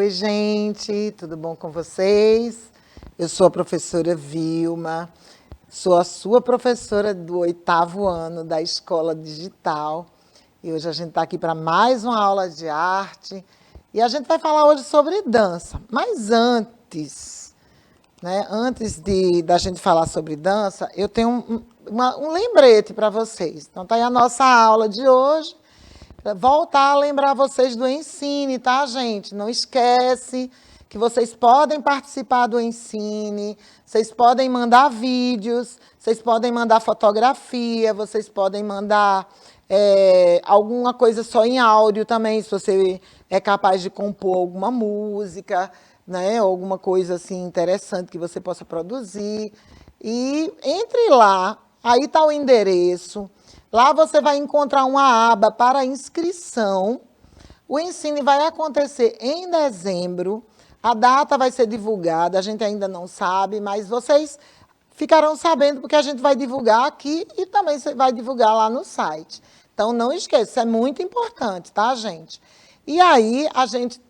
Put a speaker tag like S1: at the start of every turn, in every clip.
S1: Oi, gente, tudo bom com vocês? Eu sou a professora Vilma, sou a sua professora do 8º ano da Escola Digital e hoje a gente está aqui para mais uma aula de arte e a gente vai falar hoje sobre dança. Mas antes, da gente falar sobre dança, eu tenho um lembrete para vocês. Então, está aí a nossa aula de hoje. Voltar a lembrar vocês do Ensine, tá, gente? Não esquece que vocês podem participar do Ensine, vocês podem mandar vídeos, vocês podem mandar fotografia, vocês podem mandar alguma coisa só em áudio também, se você é capaz de compor alguma música, né? Alguma coisa assim interessante que você possa produzir. E entre lá, aí está o endereço. Lá você vai encontrar uma aba para inscrição. O Ensine vai acontecer em dezembro. A data vai ser divulgada, a gente ainda não sabe, mas vocês ficarão sabendo porque a gente vai divulgar aqui e também você vai divulgar lá no site. Então, não esqueça, isso é muito importante, tá, gente? E aí, a gente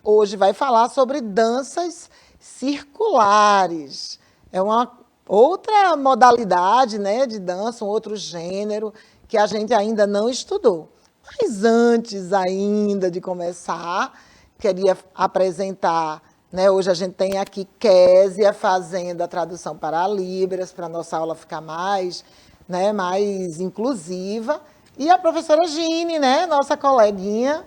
S1: hoje vai falar sobre danças circulares. É uma outra modalidade, né, de dança, um outro gênero que a gente ainda não estudou. Mas antes ainda de começar, queria apresentar, né, hoje a gente tem aqui Késia fazendo a tradução para Libras, para a nossa aula ficar mais, né, mais inclusiva, e a professora Gine, né, nossa coleguinha,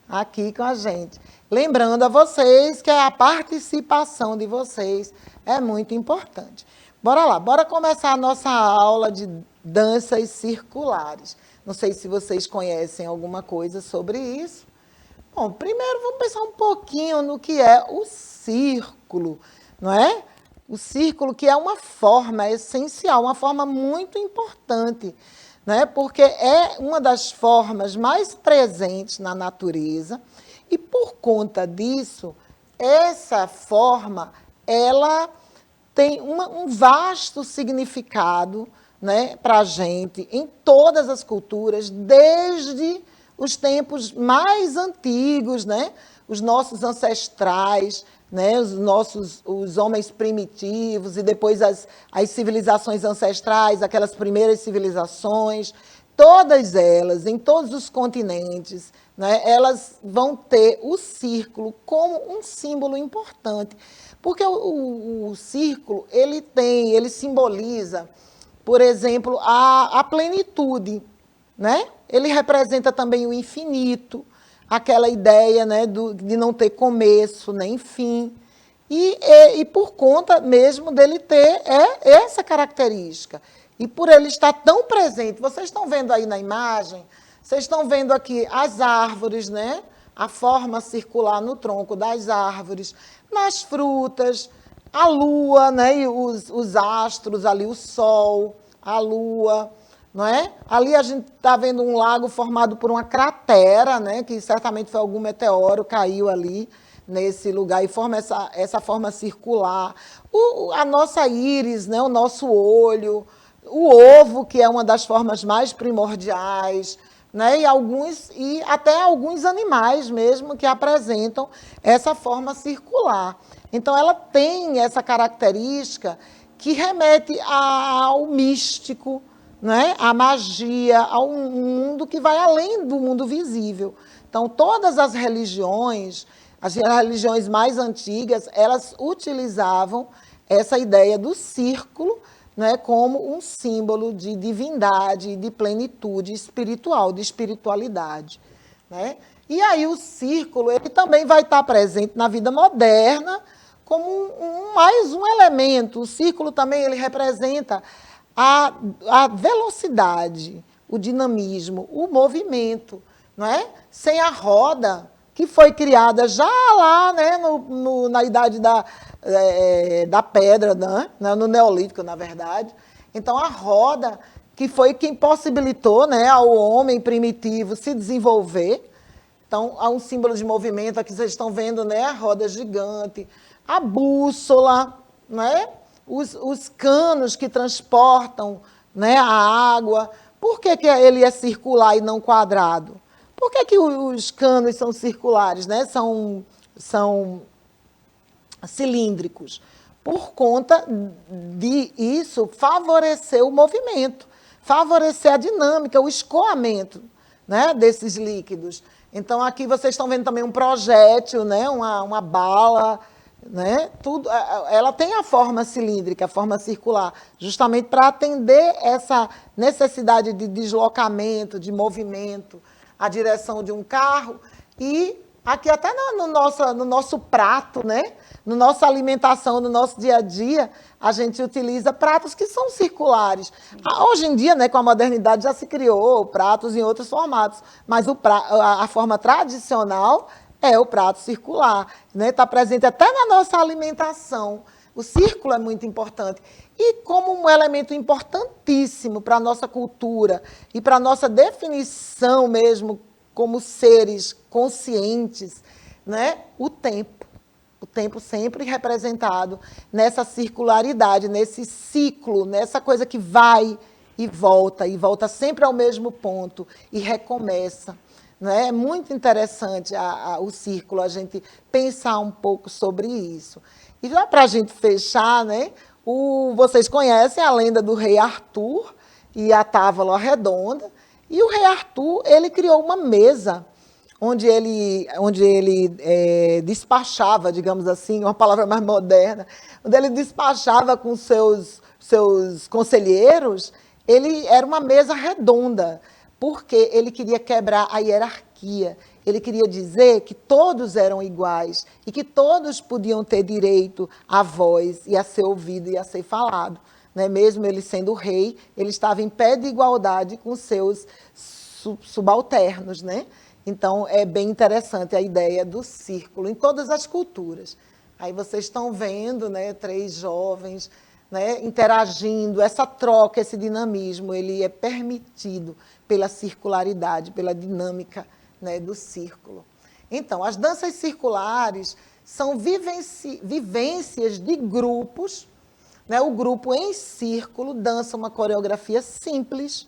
S1: aqui com a gente. Lembrando a vocês que a participação de vocês é muito importante. Bora lá, bora começar a nossa aula de danças circulares. Não sei se vocês conhecem alguma coisa sobre isso. Bom, primeiro vamos pensar um pouquinho no que é o círculo, não é? O círculo que é uma forma essencial, uma forma muito importante, né? Porque é uma das formas mais presentes na natureza e por conta disso, essa forma, ela tem um vasto significado, né, para a gente em todas as culturas, desde os tempos mais antigos, né, os nossos ancestrais, né, os homens primitivos e depois as civilizações ancestrais, aquelas primeiras civilizações, todas elas, em todos os continentes, né, elas vão ter o círculo como um símbolo importante. Porque o círculo, ele simboliza, por exemplo, a plenitude, né? Ele representa também o infinito, aquela ideia, né, de não ter começo nem fim. E por conta mesmo dele ter essa característica. E por ele estar tão presente, vocês estão vendo aí na imagem, vocês estão vendo aqui as árvores, né? A forma circular no tronco das árvores, nas frutas, a lua, né? E os astros ali, o sol, a lua, não é? Ali a gente está vendo um lago formado por uma cratera, né? Que certamente foi algum meteoro, caiu ali nesse lugar e forma essa forma circular. A nossa íris, né? O nosso olho, o ovo, que é uma das formas mais primordiais, né? E até alguns animais mesmo que apresentam essa forma circular. Então, ela tem essa característica que remete ao místico, né? À magia, ao mundo que vai além do mundo visível. Então, todas as religiões mais antigas, elas utilizavam essa ideia do círculo, né, como um símbolo de divindade, de plenitude espiritual, de espiritualidade, né? E aí o círculo, ele também vai estar presente na vida moderna como mais um elemento. O círculo também ele representa a velocidade, o dinamismo, o movimento, não é? Sem a roda, que foi criada já lá, né, na idade da pedra, né, no Neolítico, na verdade. Então, a roda, que foi quem possibilitou, né, ao homem primitivo se desenvolver. Então, há um símbolo de movimento, aqui vocês estão vendo, né, a roda gigante, a bússola, né, os canos que transportam, né, a água. Por que ele é circular e não quadrado? Por que os canos são circulares, né? São são cilíndricos? Por conta de isso favorecer o movimento, favorecer a dinâmica, o escoamento, né, desses líquidos. Então, aqui vocês estão vendo também um projétil, né, uma bala, né, tudo, ela tem a forma cilíndrica, a forma circular, justamente para atender essa necessidade de deslocamento, de movimento, a direção de um carro. E aqui até no nosso prato, né, na nossa alimentação, no nosso dia a dia, a gente utiliza pratos que são circulares. Hoje em dia, né, com a modernidade, já se criou pratos em outros formatos, mas a forma tradicional é o prato circular, né? Está presente até na nossa alimentação. O círculo é muito importante. E como um elemento importantíssimo para a nossa cultura e para a nossa definição mesmo como seres conscientes, né? O tempo. O tempo sempre representado nessa circularidade, nesse ciclo, nessa coisa que vai e volta sempre ao mesmo ponto e recomeça. Né? É muito interessante o círculo, a gente pensar um pouco sobre isso. E já para a gente fechar, né, vocês conhecem a lenda do rei Arthur e a Távola Redonda. E o rei Arthur, ele criou uma mesa onde ele despachava, digamos assim, uma palavra mais moderna, onde ele despachava com seus conselheiros. Ele era uma mesa redonda, porque ele queria quebrar a hierarquia. Ele queria dizer que todos eram iguais e que todos podiam ter direito à voz e a ser ouvido e a ser falado. Né? Mesmo ele sendo rei, ele estava em pé de igualdade com seus subalternos, né? Então, é bem interessante a ideia do círculo em todas as culturas. Aí vocês estão vendo, né, 3 jovens, né, interagindo, essa troca, esse dinamismo, ele é permitido pela circularidade, pela dinâmica, né, do círculo. Então, as danças circulares são vivências de grupos, né? O grupo em círculo dança uma coreografia simples,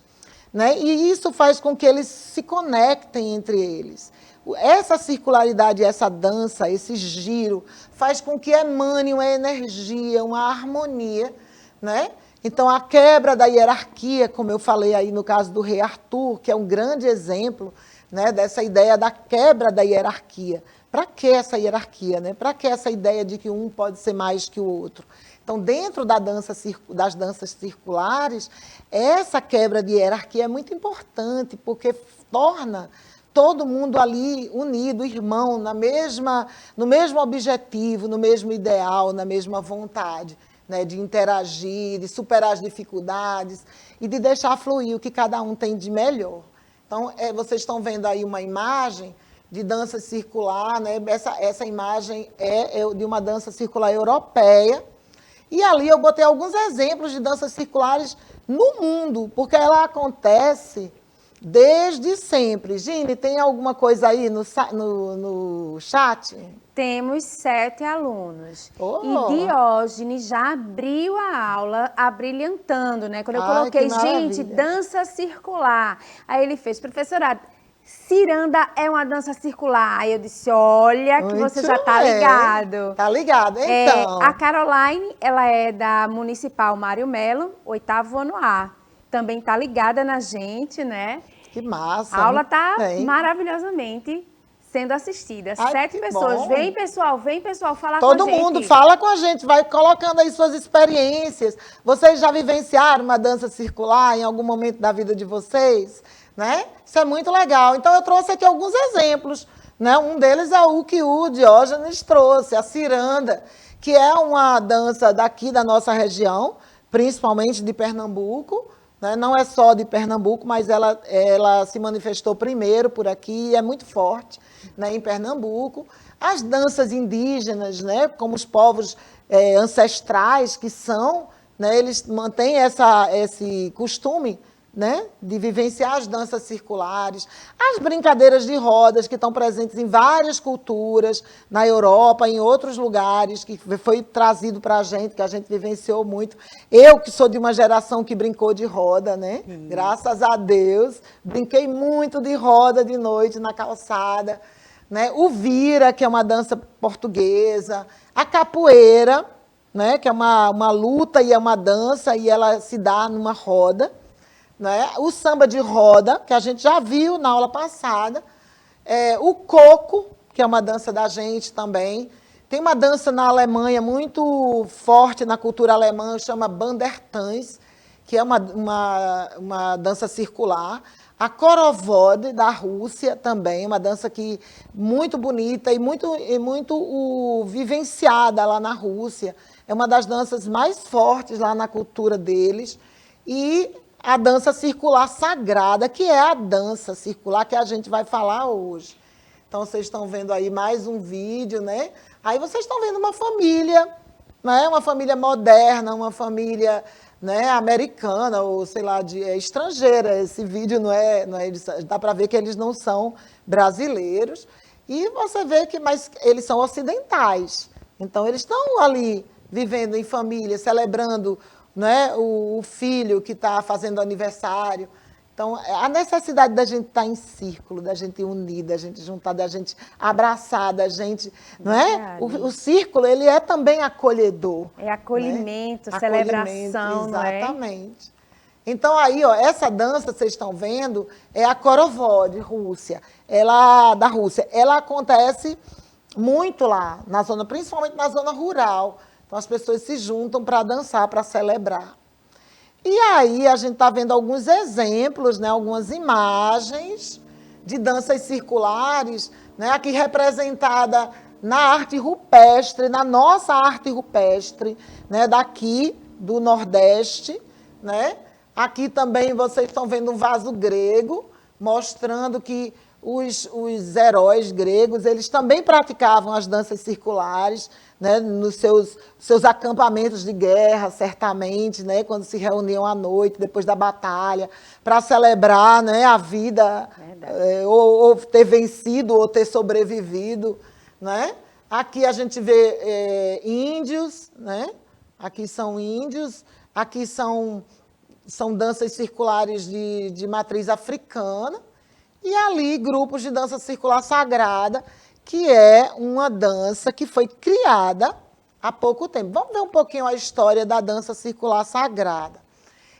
S1: né? E isso faz com que eles se conectem entre eles. Essa circularidade, essa dança, esse giro, faz com que emane uma energia, uma harmonia, né? Então, a quebra da hierarquia, como eu falei aí no caso do rei Arthur, que é um grande exemplo, né, dessa ideia da quebra da hierarquia. Para que essa hierarquia? Né? Para que essa ideia de que um pode ser mais que o outro? Então, dentro das danças circulares, essa quebra de hierarquia é muito importante, porque torna todo mundo ali unido, irmão, no mesmo objetivo, no mesmo ideal, na mesma vontade, né, de interagir, de superar as dificuldades e de deixar fluir o que cada um tem de melhor. Então, vocês estão vendo aí uma imagem de dança circular, né? Essa imagem é de uma dança circular europeia. E ali eu botei alguns exemplos de danças circulares no mundo, porque ela acontece desde sempre. Gine, tem alguma coisa aí no chat?
S2: Temos 7 alunos.
S1: Oh.
S2: E Diógenes já abriu a aula abrilhantando, né? Quando eu coloquei, gente, dança circular. Aí ele fez, professora, ciranda é uma dança circular. Aí eu disse, olha que você já está ligado.
S1: Tá ligado, então.
S2: A Caroline, ela é da Municipal Mário Melo, 8º ano A. Também está ligada na gente, né?
S1: Que massa.
S2: A aula está maravilhosamente sendo assistida. 7 pessoas. Bom. Vem, pessoal, falar
S1: Todo
S2: com a gente.
S1: Todo mundo, fala com a gente, vai colocando aí suas experiências. Vocês já vivenciaram uma dança circular em algum momento da vida de vocês? Né? Isso é muito legal. Então, eu trouxe aqui alguns exemplos. Né? Um deles é o que o Diógenes trouxe, a ciranda, que é uma dança daqui da nossa região, principalmente de Pernambuco. Né? Não é só de Pernambuco, mas ela se manifestou primeiro por aqui e é muito forte, né, em Pernambuco. As danças indígenas, né, como os povos ancestrais que são, né, eles mantêm esse costume, né, de vivenciar as danças circulares, as brincadeiras de rodas que estão presentes em várias culturas, na Europa, em outros lugares, que foi trazido para a gente, que a gente vivenciou muito. Eu, que sou de uma geração que brincou de roda, né? Graças a Deus, brinquei muito de roda de noite na calçada, né? O vira, que é uma dança portuguesa, a capoeira, né? Que é uma luta e é uma dança, e ela se dá numa roda, né? O samba de roda, que a gente já viu na aula passada, o coco, que é uma dança da gente também. Tem uma dança na Alemanha muito forte na cultura alemã, chama Bandertanz, que é uma dança circular. A Khorovod, da Rússia, também, uma dança muito bonita e muito vivenciada lá na Rússia. É uma das danças mais fortes lá na cultura deles. E a dança circular sagrada, que é a dança circular que a gente vai falar hoje. Então, vocês estão vendo aí mais um vídeo, né? Aí vocês estão vendo uma família, né? Uma família moderna, uma família, né, americana, ou sei lá, estrangeira. Esse vídeo não é dá para ver que eles não são brasileiros. E você vê mas eles são ocidentais. Então, eles estão ali vivendo em família, celebrando, né, o filho que está fazendo aniversário. Então, a necessidade da gente estar em círculo, da gente unir, da gente juntar, da gente abraçar, da gente, não é? O círculo, ele é também acolhedor.
S2: É acolhimento, né? Celebração,
S1: não é? Exatamente. Então, aí, ó, essa dança, vocês estão vendo, é a Khorovod, da Rússia. Ela acontece muito lá, principalmente na zona rural. Então, as pessoas se juntam para dançar, para celebrar. E aí a gente está vendo alguns exemplos, né, algumas imagens de danças circulares, né, aqui representada na arte rupestre, na nossa arte rupestre, né, daqui do Nordeste. Né? Aqui também vocês estão vendo um vaso grego, mostrando que os heróis gregos, eles também praticavam as danças circulares, né, nos seus acampamentos de guerra, certamente, né, quando se reuniam à noite, depois da batalha, para celebrar, né, a vida, ou ter vencido, ou ter sobrevivido. Né? Aqui a gente vê índios, né? Aqui são índios, aqui são danças circulares de matriz africana, e ali grupos de dança circular sagrada, que é uma dança que foi criada há pouco tempo. Vamos ver um pouquinho a história da dança circular sagrada.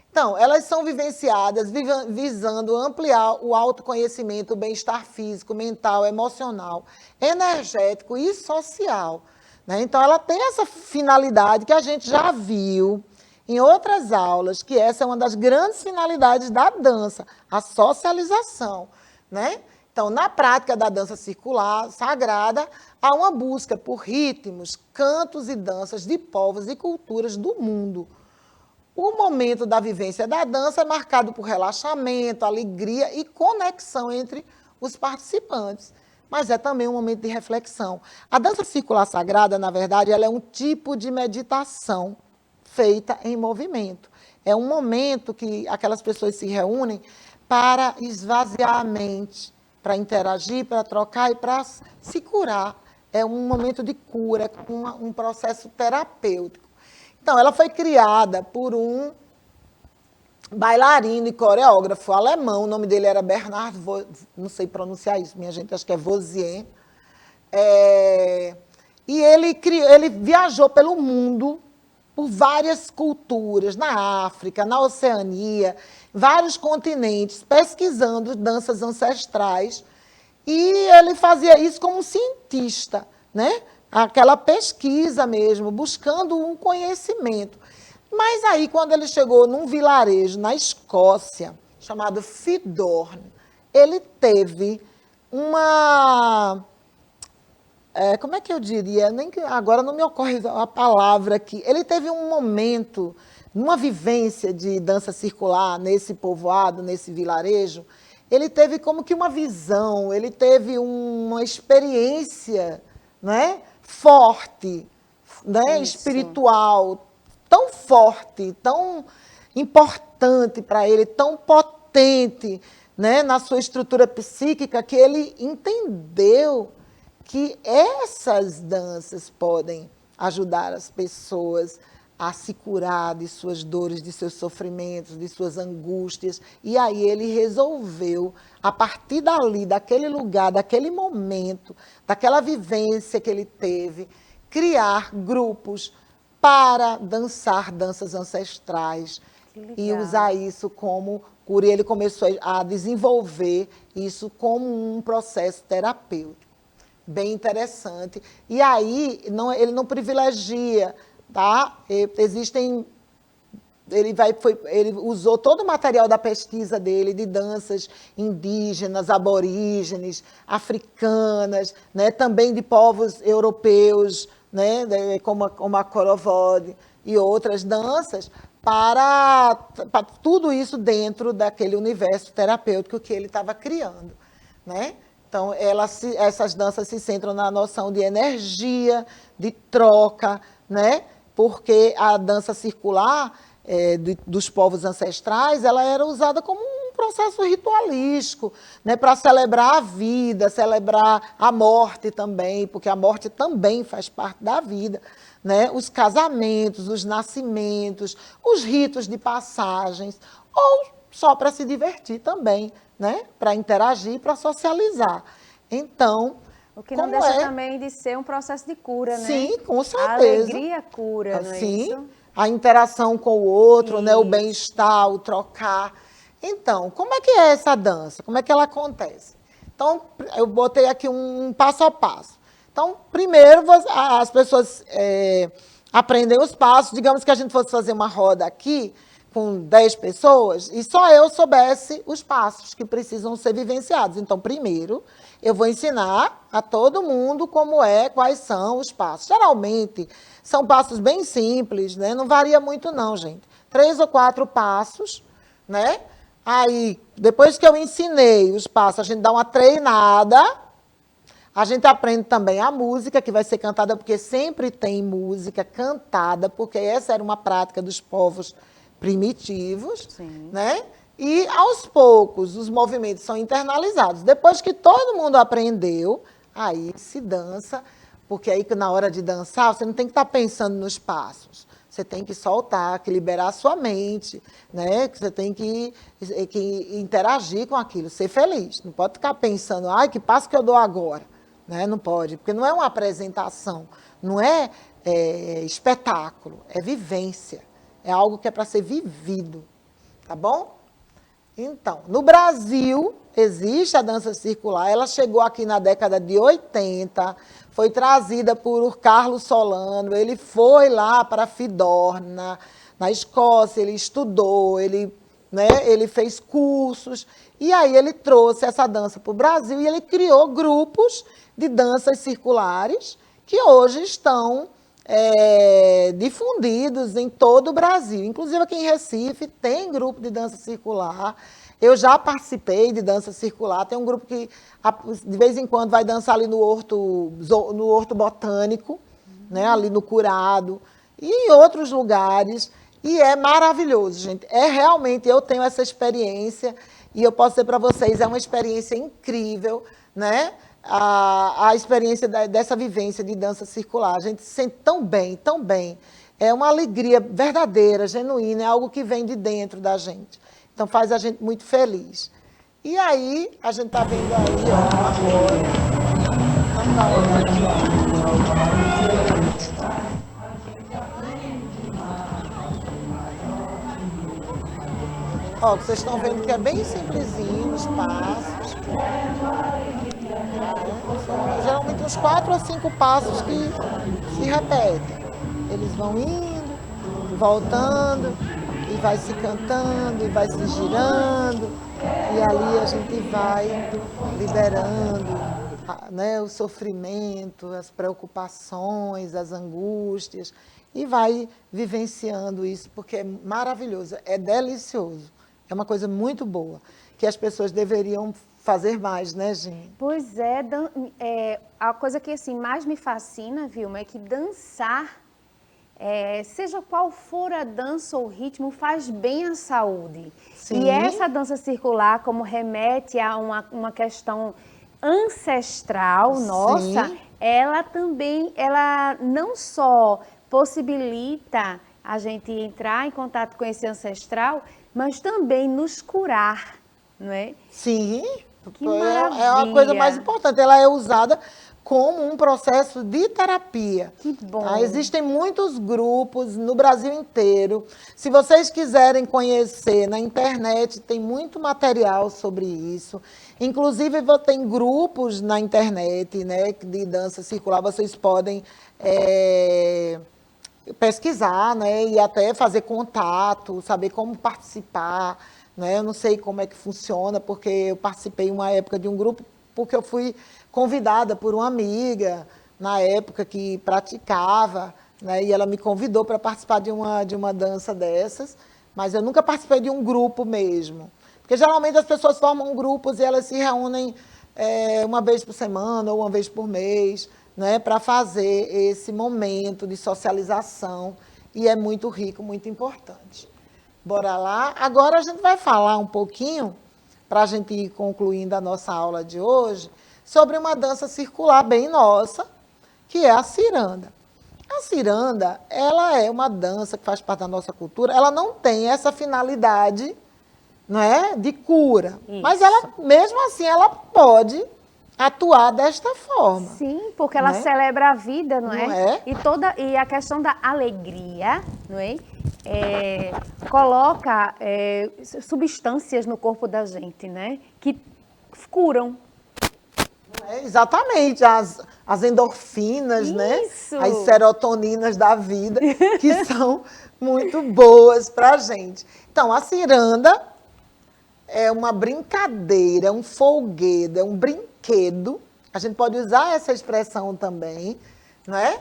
S1: Então, elas são vivenciadas visando ampliar o autoconhecimento, o bem-estar físico, mental, emocional, energético e social. Né? Então, ela tem essa finalidade que a gente já viu em outras aulas, que essa é uma das grandes finalidades da dança, a socialização. Né? Então, na prática da dança circular sagrada, há uma busca por ritmos, cantos e danças de povos e culturas do mundo. O momento da vivência da dança é marcado por relaxamento, alegria e conexão entre os participantes, mas é também um momento de reflexão. A dança circular sagrada, na verdade, ela é um tipo de meditação feita em movimento. É um momento que aquelas pessoas se reúnem para esvaziar a mente, para interagir, para trocar e para se curar. É um momento de cura, é um processo terapêutico. Então, ela foi criada por um bailarino e coreógrafo alemão, o nome dele era Bernard, não sei pronunciar isso, minha gente, acho que é Voisien. E ele viajou pelo mundo, por várias culturas, na África, na Oceania, vários continentes, pesquisando danças ancestrais. E ele fazia isso como um cientista, né? Aquela pesquisa mesmo, buscando um conhecimento. Mas aí, quando ele chegou num vilarejo na Escócia, chamado Fidorn, ele teve uma... como é que eu diria? Agora não me ocorre a palavra aqui. Ele teve um momento, numa vivência de dança circular nesse povoado, nesse vilarejo, ele teve como que uma visão, ele teve uma experiência, né, forte, né, espiritual, tão forte, tão importante para ele, tão potente, né, na sua estrutura psíquica, que ele entendeu que essas danças podem ajudar as pessoas a se curar de suas dores, de seus sofrimentos, de suas angústias. E aí ele resolveu, a partir dali, daquele lugar, daquele momento, daquela vivência que ele teve, criar grupos para dançar danças ancestrais e usar isso como cura. E ele começou a desenvolver isso como um processo terapêutico. Bem interessante. E aí, ele não privilegia, tá? Ele usou todo o material da pesquisa dele, de danças indígenas, aborígenes, africanas, né? Também de povos europeus, né? como a Khorovod e outras danças, para tudo isso dentro daquele universo terapêutico que ele estava criando, né? Então, essas danças se centram na noção de energia, de troca, né? Porque a dança circular dos povos ancestrais, ela era usada como um processo ritualístico, né? Para celebrar a vida, celebrar a morte também, porque a morte também faz parte da vida, né? Os casamentos, os nascimentos, os ritos de passagens, ou só para se divertir também, né? Para interagir, para socializar. Então,
S2: o que não deixa também de ser um processo de cura, né?
S1: Sim, com certeza.
S2: A alegria cura, não é isso?
S1: A interação com o outro, né? O bem-estar, o trocar. Então, como é que é essa dança? Como é que ela acontece? Então, eu botei aqui um passo a passo. Então, primeiro, as pessoas aprendem os passos. Digamos que a gente fosse fazer uma roda aqui, com 10 pessoas, e só eu soubesse os passos que precisam ser vivenciados. Então, primeiro, eu vou ensinar a todo mundo quais são os passos. Geralmente, são passos bem simples, né? Não varia muito não, gente. 3 ou 4 passos, né? Aí, depois que eu ensinei os passos, a gente dá uma treinada, a gente aprende também a música, que vai ser cantada, porque sempre tem música cantada, porque essa era uma prática dos povos primitivos,
S2: Sim.
S1: Né? E, aos poucos, os movimentos são internalizados. Depois que todo mundo aprendeu, aí se dança, porque aí na hora de dançar, você não tem que estar pensando nos passos. Você tem que soltar, que liberar a sua mente, né? Que você tem que interagir com aquilo, ser feliz. Não pode ficar pensando, ai, que passo que eu dou agora. Né? Não pode, porque não é uma apresentação, não é espetáculo, é vivência. É algo que é para ser vivido, tá bom? Então, no Brasil, existe a dança circular. Ela chegou aqui na década de 80, foi trazida por Carlos Solano. Ele foi lá para Fidorna, na Escócia, ele estudou, ele fez cursos. E aí ele trouxe essa dança para o Brasil e ele criou grupos de danças circulares que hoje estão difundidos em todo o Brasil. Inclusive aqui em Recife tem grupo de dança circular. Eu já participei de dança circular. Tem um grupo que de vez em quando vai dançar ali no Horto Botânico, né, ali no Curado, e em outros lugares. E é maravilhoso, gente. Realmente, eu tenho essa experiência e eu posso dizer para vocês, é uma experiência incrível, né? A experiência dessa vivência de dança circular. A gente se sente tão bem, tão bem. É uma alegria verdadeira, genuína, é algo que vem de dentro da gente. Então, faz a gente muito feliz. E aí, a gente está vendo aí, ó, vocês estão vendo que é bem simplesinho os passos. São geralmente uns 4 ou 5 passos que se repetem. Eles vão indo, voltando, e vai se cantando, e vai se girando, e ali a gente vai liberando, né, o sofrimento, as preocupações, as angústias, e vai vivenciando isso, porque é maravilhoso, é delicioso, é uma coisa muito boa, que as pessoas deveriam fazer mais, né, gente?
S2: Pois é, a coisa que assim, mais me fascina, Vilma, é que dançar, seja qual for a dança ou o ritmo, faz bem à saúde.
S1: Sim.
S2: E essa dança circular, como remete a uma questão ancestral nossa,
S1: Sim.
S2: ela não só possibilita a gente entrar em contato com esse ancestral, mas também nos curar, não é?
S1: Sim,
S2: Que
S1: é uma coisa mais
S2: maravilha.
S1: importante. Ela é usada como um processo de terapia.
S2: Que bom.
S1: Tá? Existem muitos grupos no Brasil inteiro. Se vocês quiserem conhecer, na internet tem muito material sobre isso. Inclusive, tem grupos na internet, né, de dança circular. Vocês podem pesquisar, né, e até fazer contato, saber como participar, né? Eu não sei como é que funciona, porque eu participei uma época de um grupo, porque eu fui convidada por uma amiga, na época que praticava, né, e ela me convidou para participar de uma dança dessas, mas eu nunca participei de um grupo mesmo. Porque geralmente as pessoas formam grupos e elas se reúnem uma vez por semana ou uma vez por mês, né, para fazer esse momento de socialização, e é muito rico, muito importante. Bora lá. Agora a gente vai falar um pouquinho, para a gente ir concluindo a nossa aula de hoje, sobre uma dança circular bem nossa, que é a ciranda. A ciranda, ela é uma dança que faz parte da nossa cultura, ela não tem essa finalidade, não é, de cura,
S2: Isso.
S1: mas ela, mesmo assim, ela pode atuar desta forma.
S2: Sim, porque ela celebra a vida, não é? E a questão da alegria, não é? Coloca substâncias no corpo da gente, né? Que curam.
S1: Exatamente, as endorfinas,
S2: Isso.
S1: né? As serotoninas da vida, que são muito boas para a gente. Então, a ciranda é uma brincadeira, é um folguedo, é um brinquedo. A gente pode usar essa expressão também, né?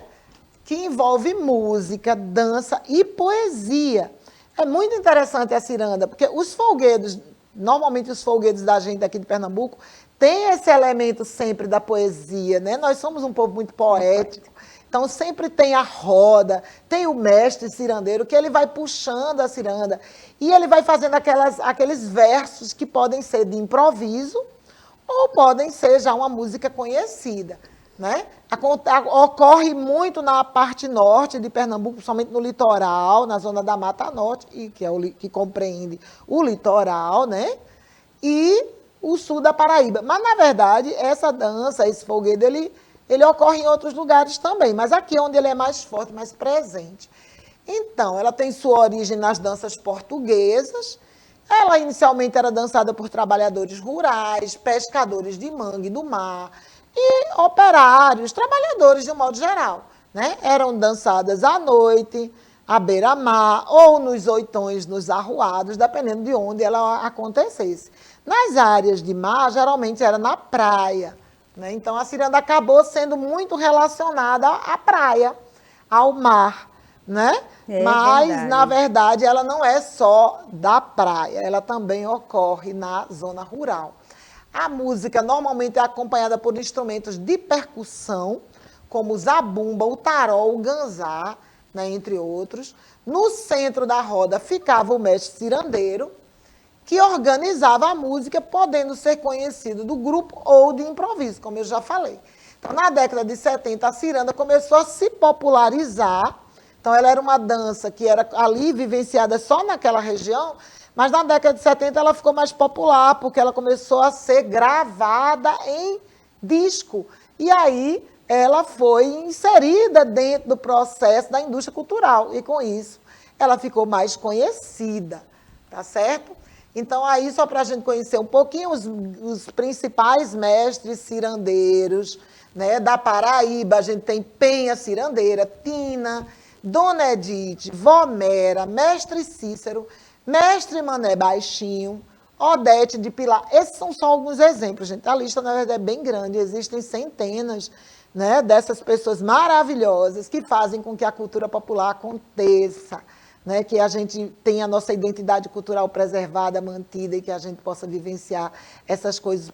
S1: Que envolve música, dança e poesia. É muito interessante a ciranda, porque os folguedos, normalmente os folguedos da gente aqui de Pernambuco, tem esse elemento sempre da poesia, né? Nós somos um povo muito poético, então sempre tem a roda, tem o mestre cirandeiro, que ele vai puxando a ciranda, e ele vai fazendo aqueles versos que podem ser de improviso, ou podem ser já uma música conhecida, né? Ocorre muito na parte norte de Pernambuco, principalmente no litoral, na zona da Mata Norte, que compreende o litoral, né? E o sul da Paraíba. Mas, na verdade, essa dança, esse folguedo, ele ocorre em outros lugares também, mas aqui é onde ele é mais forte, mais presente. Então, ela tem sua origem nas danças portuguesas. Ela inicialmente era dançada por trabalhadores rurais, pescadores de mangue do mar e operários, trabalhadores de um modo geral, né? Eram dançadas à noite, à beira-mar ou nos oitões, nos arruados, dependendo de onde ela acontecesse. Nas áreas de mar, geralmente era na praia, né? Então, a ciranda acabou sendo muito relacionada à praia, ao mar, né? Mas,
S2: verdade.
S1: na verdade, ela não é só da praia, ela também ocorre na zona rural. A música normalmente é acompanhada por instrumentos de percussão, como o zabumba, o tarol, o ganzá, né, entre outros. No centro da roda ficava o mestre cirandeiro, que organizava a música, podendo ser conhecido do grupo ou de improviso, como eu já falei. Então, na década de 70, a ciranda começou a se popularizar. Então, ela era uma dança que era ali vivenciada só naquela região, mas na década de 70 ela ficou mais popular, porque ela começou a ser gravada em disco. E aí ela foi inserida dentro do processo da indústria cultural. E com isso ela ficou mais conhecida, tá certo? Então, aí, só para a gente conhecer um pouquinho os principais mestres cirandeiros, né, da Paraíba, a gente tem Penha Cirandeira, Tina, Dona Edith, Vomera, Mestre Cícero, Mestre Mané Baixinho, Odete de Pilar. Esses são só alguns exemplos, gente. A lista, na verdade, é bem grande. Existem centenas, né, dessas pessoas maravilhosas que fazem com que a cultura popular aconteça, né, que a gente tenha a nossa identidade cultural preservada, mantida, e que a gente possa vivenciar essas coisas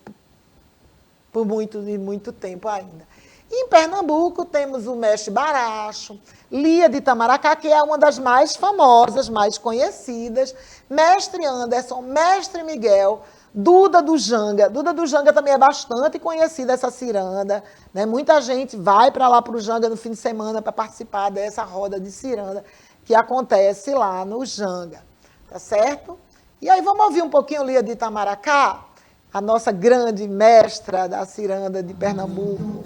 S1: por muito e muito tempo ainda. Em Pernambuco temos o mestre Baracho, Lia de Itamaracá, que é uma das mais famosas, mais conhecidas, mestre Anderson, mestre Miguel, Duda do Janga. Duda do Janga também é bastante conhecida, essa ciranda, né? Muita gente vai para lá para o Janga no fim de semana para participar dessa roda de ciranda. que acontece lá no Janga, tá certo? E aí vamos ouvir um pouquinho Lia de Itamaracá, a nossa grande mestra da ciranda de Pernambuco.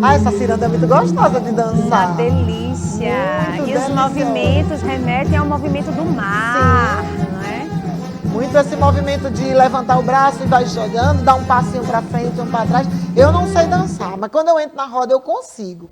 S1: Ah, essa ciranda é muito gostosa de dançar.
S2: Uma delícia.
S1: Muito
S2: E os
S1: deliciosa.
S2: movimentos remetem ao movimento do mar, não é?
S1: Muito esse movimento de levantar o braço e vai jogando, dar um passinho para frente, um para trás. Eu não sei dançar, mas quando eu entro na roda eu consigo.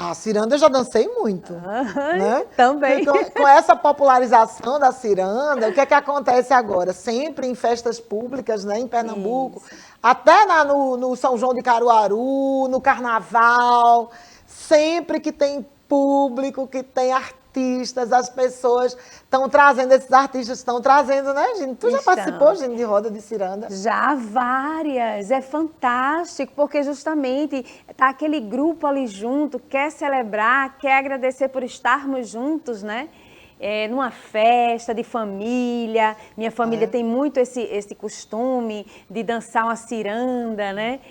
S1: A ciranda eu já dancei muito. Né?
S2: Também.
S1: Com essa popularização da ciranda, o que é que acontece agora? Sempre em festas públicas, né, em Pernambuco, até no São João de Caruaru, no Carnaval, sempre que tem público, que tem artistas, as pessoas estão trazendo, esses artistas estão trazendo, né, gente? Tu já participou, gente, de roda de ciranda?
S2: Já várias, é fantástico, porque justamente tá aquele grupo ali junto, quer celebrar, quer agradecer por estarmos juntos, né? Numa festa de família, minha família tem muito esse costume de dançar uma ciranda, né?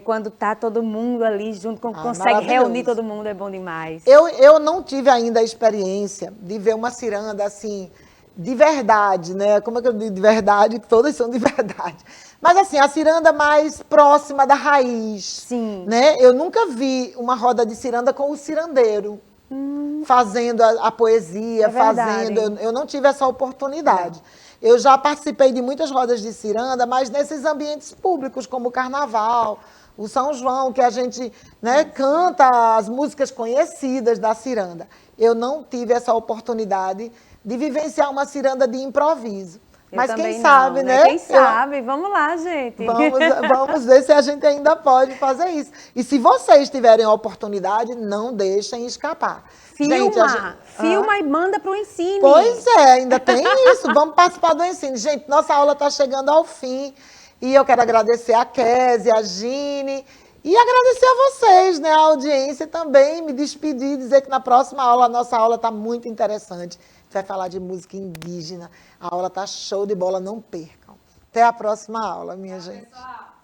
S2: Quando tá todo mundo ali junto, consegue reunir todo mundo, é bom demais.
S1: Eu não tive ainda a experiência de ver uma ciranda assim, de verdade, né? Como é que eu digo de verdade? Todas são de verdade. Mas assim, a ciranda mais próxima da raiz.
S2: Sim.
S1: Né? Eu nunca vi uma roda de ciranda com o cirandeiro. Fazendo a poesia, fazendo... Eu não tive essa oportunidade. Não. Eu já participei de muitas rodas de ciranda, mas nesses ambientes públicos, como o Carnaval, o São João, que a gente, né, canta as músicas conhecidas da ciranda. Eu não tive essa oportunidade de vivenciar uma ciranda de improviso. Mas quem sabe, né?
S2: Quem sabe? Vamos lá, gente.
S1: Vamos ver se a gente ainda pode fazer isso. E se vocês tiverem a oportunidade, não deixem escapar.
S2: Filma e manda para o Ensine.
S1: Pois é, ainda tem isso. Vamos participar do Ensine. Gente, nossa aula está chegando ao fim. E eu quero agradecer a Kézia, a Gine e agradecer a vocês, né? A audiência também. Me despedir e dizer que na próxima aula, a nossa aula está muito interessante. A gente vai falar de música indígena. A aula está show de bola, não percam. Até a próxima aula, minha gente. Pessoal.